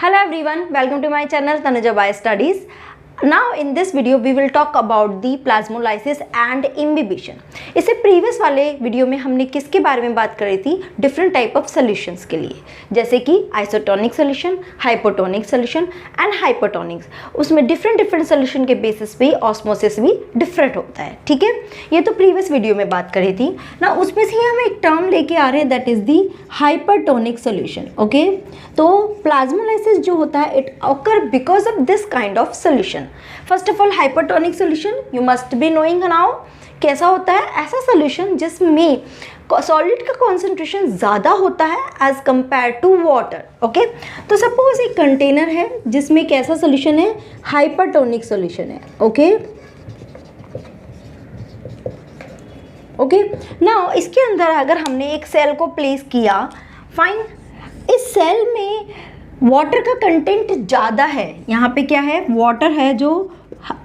Hello everyone, welcome to my channel Tanuja Bio Studies. Now in this video we will talk about the plasmolysis and imbibition. इससे previous वाले video में हमने किसके बारे में बात करी थी? डिफरेंट टाइप ऑफ सॉल्यूशंस के लिए, जैसे कि isotonic solution, hypotonic solution and hypotonics. उसमें डिफरेंट सॉल्यूशन के बेसिस पे ऑस्मोसिस भी डिफरेंट होता है. ठीक है, ये तो प्रीवियस वीडियो में बात करी थी ना. उसमें से हम एक टर्म लेके आ रहे हैं, that is the hypertonic solution. Okay, तो प्लाज्मोलाइसिस जो होता है it occur because of this kind of solution. First of all hypertonic solution you must be knowing now. कैसा होता है? ऐसा सॉल्यूशन जिसमें सॉलिड का कॉन्सेंट्रेशन ज़्यादा होता है as compare to water. Okay, तो सपोज एक कंटेनर है जिसमें कैसा सॉल्यूशन है? हाइपरटोनिक सॉल्यूशन है. ओके ओके, नाउ इसके अंदर अगर हमने एक सेल को प्लेस किया, फाइन, इस सेल में वाटर का कंटेंट ज़्यादा है. यहाँ पे क्या है? वाटर है जो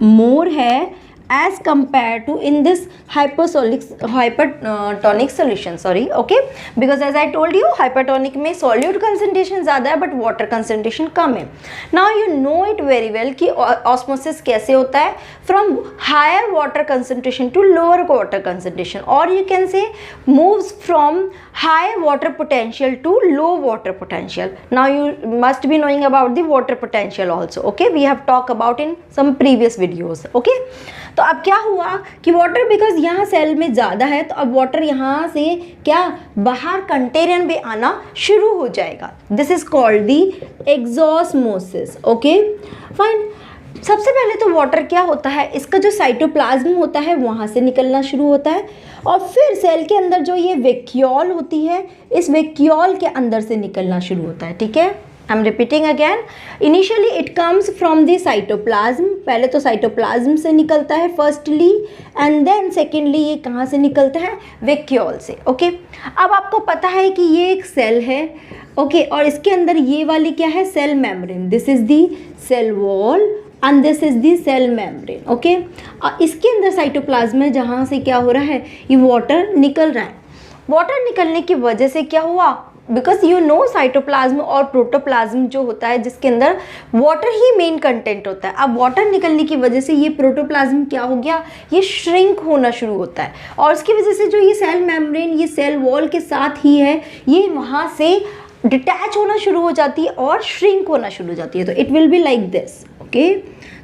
मोर है as compared to in this hypertonic solution. Sorry, okay, because as I told you hypertonic में solute concentration ज़्यादा है but water concentration कम है. Now you know it very well कि osmosis कैसे होता है, from higher water concentration to lower water concentration, or you can say moves from high water potential to low water potential. Now you must be knowing about the water potential also. Okay, we have talked about in some previous videos. Okay, तो अब क्या हुआ कि water because यहाँ cell में ज़्यादा है तो अब वाटर यहाँ से क्या बाहर कंटेनर में आना शुरू हो जाएगा. This is called the exosmosis. Okay fine. सबसे पहले तो वाटर क्या होता है, इसका जो साइटोप्लाज्म होता है वहाँ से निकलना शुरू होता है और फिर सेल के अंदर जो ये वैक्यूल होती है, इस वैक्यूल के अंदर से निकलना शुरू होता है. ठीक है, I am repeating again. Initially it comes from the cytoplasm. पहले तो साइटोप्लाज्म से निकलता है फर्स्टली, एंड देन सेकेंडली ये कहाँ से निकलता है? वैक्यूल से. ओके, अब आपको पता है कि ये एक सेल है. ओके, और इसके अंदर ये वाली क्या है? Cell membrane. This is the cell wall and this is the cell membrane. Okay, इसके अंदर साइटोप्लाज्म है जहाँ से क्या हो रहा है? ये वाटर निकल रहा है. वाटर निकलने की वजह से क्या हुआ? बिकॉज यू नो साइटोप्लाज्म और प्रोटोप्लाज्म जो होता है जिसके अंदर वाटर ही मेन कंटेंट होता है. अब वाटर निकलने की वजह से ये प्रोटोप्लाज्म क्या हो गया? ये श्रिंक होना शुरू होता है और उसकी वजह से जो ये सेल मेम्ब्रेन ये सेल वॉल के साथ ही है, ये वहाँ से डिटैच होना शुरू हो जाती है और श्रिंक होना शुरू हो जाती है. तो it will be like this. Okay,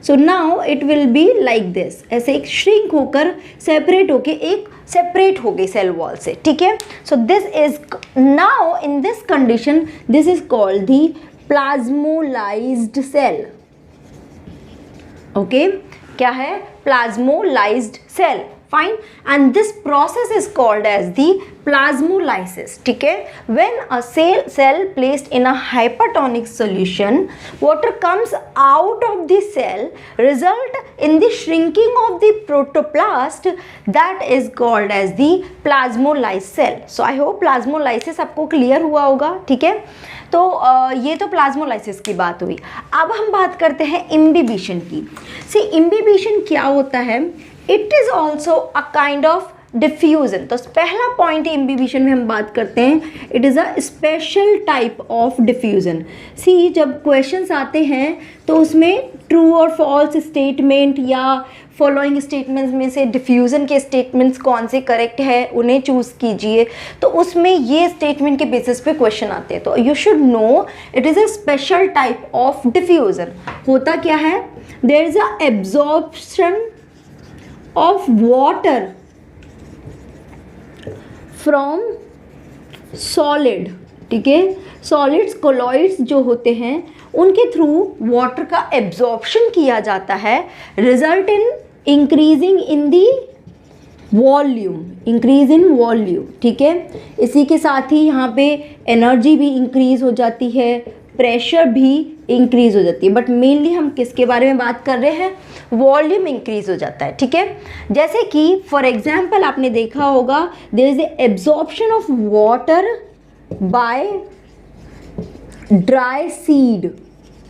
so now it will be like this. ऐसे एक श्रिंक होकर सेपरेट होके एक सेपरेट हो गई सेल वॉल से. ठीक है, so this is now in this condition this is called the plasmolysed cell. Okay, क्या है? Plasmolysed cell. Fine, and this process is called as the plasmolysis. ठीक है, when a cell placed in a hypertonic solution, water comes out of the cell, result in the shrinking of the protoplast, that is called as the plasmolyzed cell. So I hope plasmolysis आपको clear हुआ होगा. ठीक है, तो ये तो plasmolysis की बात हुई. अब हम बात करते हैं इम्बिबिशन की. सी इम्बिबिशन क्या होता है? It is also a kind of diffusion. तो पहला पॉइंट इम्बिबिशन में हम बात करते हैं, it is a special type of diffusion. See जब क्वेश्चंस आते हैं तो उसमें ट्रू और फॉल्स स्टेटमेंट या फॉलोइंग स्टेटमेंट्स में से डिफ्यूज़न के स्टेटमेंट्स कौन से करेक्ट है उन्हें चूज़ कीजिए. तो उसमें ये स्टेटमेंट के बेसिस पे क्वेश्चन आते हैं. तो you should know it is a special type of diffusion. होता क्या है? There is a absorption of water from solid. ठीक है, सॉलिड्स कोलॉइड्स जो होते हैं उनके थ्रू वाटर का एब्जॉर्प्शन किया जाता है, result in increasing in the volume. Increase in volume. ठीक है, इसी के साथ ही यहाँ पे एनर्जी भी इंक्रीज हो जाती है, प्रेशर भी इंक्रीज हो जाती है. बट मेनली हम किसके बारे में बात कर रहे हैं? वॉल्यूम इंक्रीज हो जाता है. ठीक है, जैसे कि फॉर एग्जाम्पल आपने देखा होगा there is absorption of water by dry seed.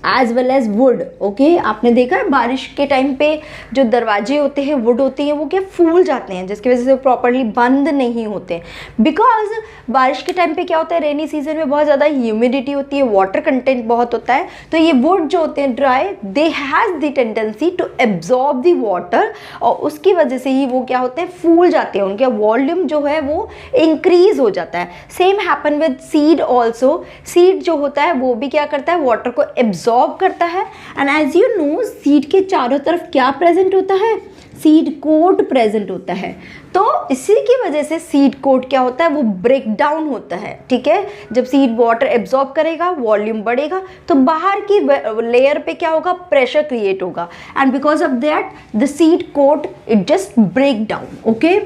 As well as wood. Okay, आपने देखा है बारिश के टाइम पे जो दरवाजे होते हैं, वुड होती हैं, वो क्या फूल जाते हैं, जिसकी वजह से प्रॉपरली बंद नहीं होते। बिकॉज बारिश के टाइम पे क्या होता है, रेनी सीजन में बहुत ज़्यादा ह्यूमिडिटी होती है, वाटर कंटेंट बहुत होता है, तो ये वुड जो होते हैं dry, they has the tendency to absorb the water, और उसकी वजह से ही वो क्या होते हैं, फूल जाते हैं, उनका वॉल्यूम जो है वो इंक्रीज हो जाता है। Same happen with seed also. Seed जो होता है वो भी क्या करता है, वाटर को एब्जॉर्ब करता है। And as you know, seed के चारों तरफ क्या प्रेजेंट होता है, सीड कोट प्रेजेंट होता है। तो इसी की वजह से सीड कोट क्या होता है, वो ब्रेक डाउन होता है। ठीक है, जब सीड वाटर एब्जॉर्ब करेगा, वॉल्यूम बढ़ेगा, तो बाहर की लेयर पे क्या होगा, प्रेशर क्रिएट होगा, and because of that the seed coat it just break down. Okay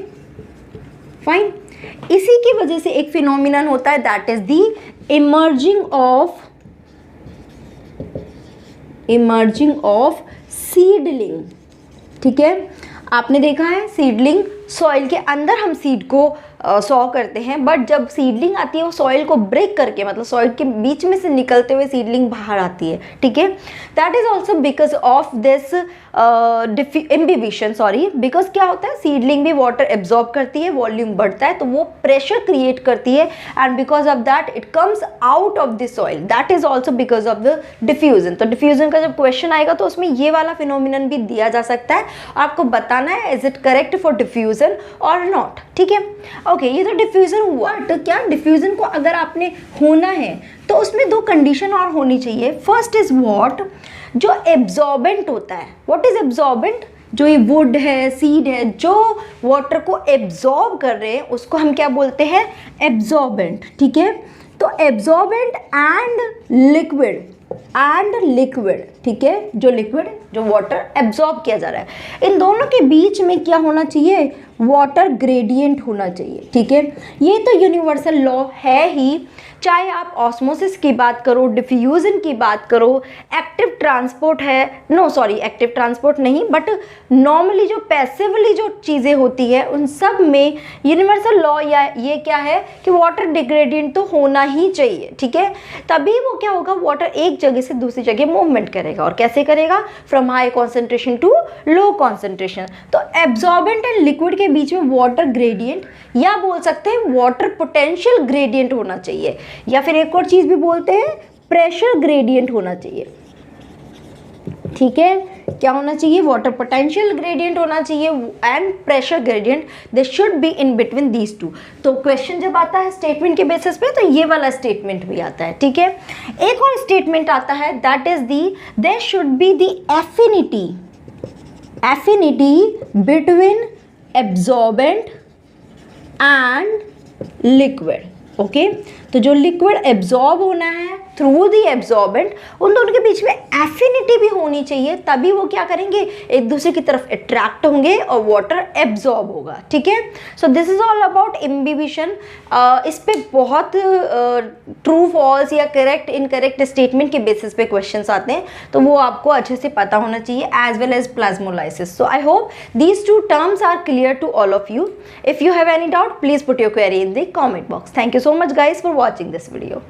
fine. इसी की वजह से एक फिनोमिनन होता है, that is the emerging of seedling. ठीक है, आपने देखा है सीडलिंग सॉइल के अंदर हम सीड को सॉ करते हैं, बट जब सीडलिंग आती है वो सॉइल को ब्रेक करके, मतलब सॉइल के बीच में से निकलते हुए सीडलिंग बाहर आती है। ठीक है, that is also because of this imbibition, sorry, because क्या होता है, सीडलिंग भी वाटर एब्जॉर्ब करती है, वॉल्यूम बढ़ता है, तो वो प्रेशर क्रिएट करती है, and because of that it comes out of the soil, that is also because of the diffusion. तो डिफ्यूजन का जब क्वेश्चन आएगा तो उसमें ये वाला फिनोमिनन भी दिया जा सकता है, आपको बताना है is it correct for diffusion और नॉट। ठीक है, ओके, ये तो डिफ्यूजन हुआ। तो क्या डिफ्यूजन को अगर आपने होना है तो उसमें दो कंडीशन और होनी चाहिए। फर्स्ट इज व्हाट, जो एब्जॉर्बेंट होता है। व्हाट इज एब्जॉर्बेंट, जो ये वुड है, सीड है, जो वाटर को एब्जॉर्ब कर रहे हैं उसको हम क्या बोलते हैं, एब्जॉर्बेंट। ठीक है, तो एब्जॉर्बेंट एंड लिक्विड, ठीक है, जो लिक्विड, जो वाटर एब्जॉर्ब किया जा रहा है, इन दोनों के बीच में क्या होना चाहिए, वाटर ग्रेडियंट होना चाहिए। ठीक है, ये तो यूनिवर्सल लॉ है ही, चाहे आप ऑस्मोसिस की बात करो, डिफ्यूजन की बात करो, एक्टिव ट्रांसपोर्ट है, नो सॉरी एक्टिव ट्रांसपोर्ट नहीं, बट नॉर्मली जो पैसिवली जो चीज़ें होती है उन सब में यूनिवर्सल लॉ या ये क्या है कि वाटर डिग्रेडियंट तो होना ही चाहिए। ठीक है, तभी वो क्या होगा, वाटर एक जगह से दूसरी जगह मूवमेंट करेगा, और कैसे करेगा, from high concentration to low concentration. तो एब्जॉर्बेंट एंड लिक्विड के बीच में वाटर ग्रेडियंट, या बोल सकते हैं वाटर पोटेंशियल ग्रेडियंट होना चाहिए, या फिर एक और चीज भी बोलते हैं प्रेशर ग्रेडियंट होना चाहिए। ठीक है, क्या होना चाहिए, वाटर पोटेंशियल ग्रेडियंट होना चाहिए and pressure gradient, they should be in between these two. तो क्वेश्चन जब आता है स्टेटमेंट के बेसिस पे तो ये वाला स्टेटमेंट भी आता है। ठीक है, एक और स्टेटमेंट आता है, that is the there should be the affinity between absorbent and liquid. Okay, तो जो लिक्विड एब्जॉर्ब होना है थ्रू दी एब्जॉर्बेंट, उन दोनों के बीच में एफिनिटी भी होनी चाहिए, तभी वो क्या करेंगे, एक दूसरे की तरफ अट्रैक्ट होंगे और वाटर एब्जॉर्ब होगा। ठीक है, so this is all about imbibition. इस पे बहुत ट्रू फॉल्स या करेक्ट इनकरेक्ट स्टेटमेंट के बेसिस पे क्वेश्चंस आते हैं, तो वो आपको अच्छे से पता होना चाहिए, as well as plasmolysis. So I hope these two terms are clear to all of you. If you have any doubt, please put your query in the comment box. Thank you so much guys for watching this video.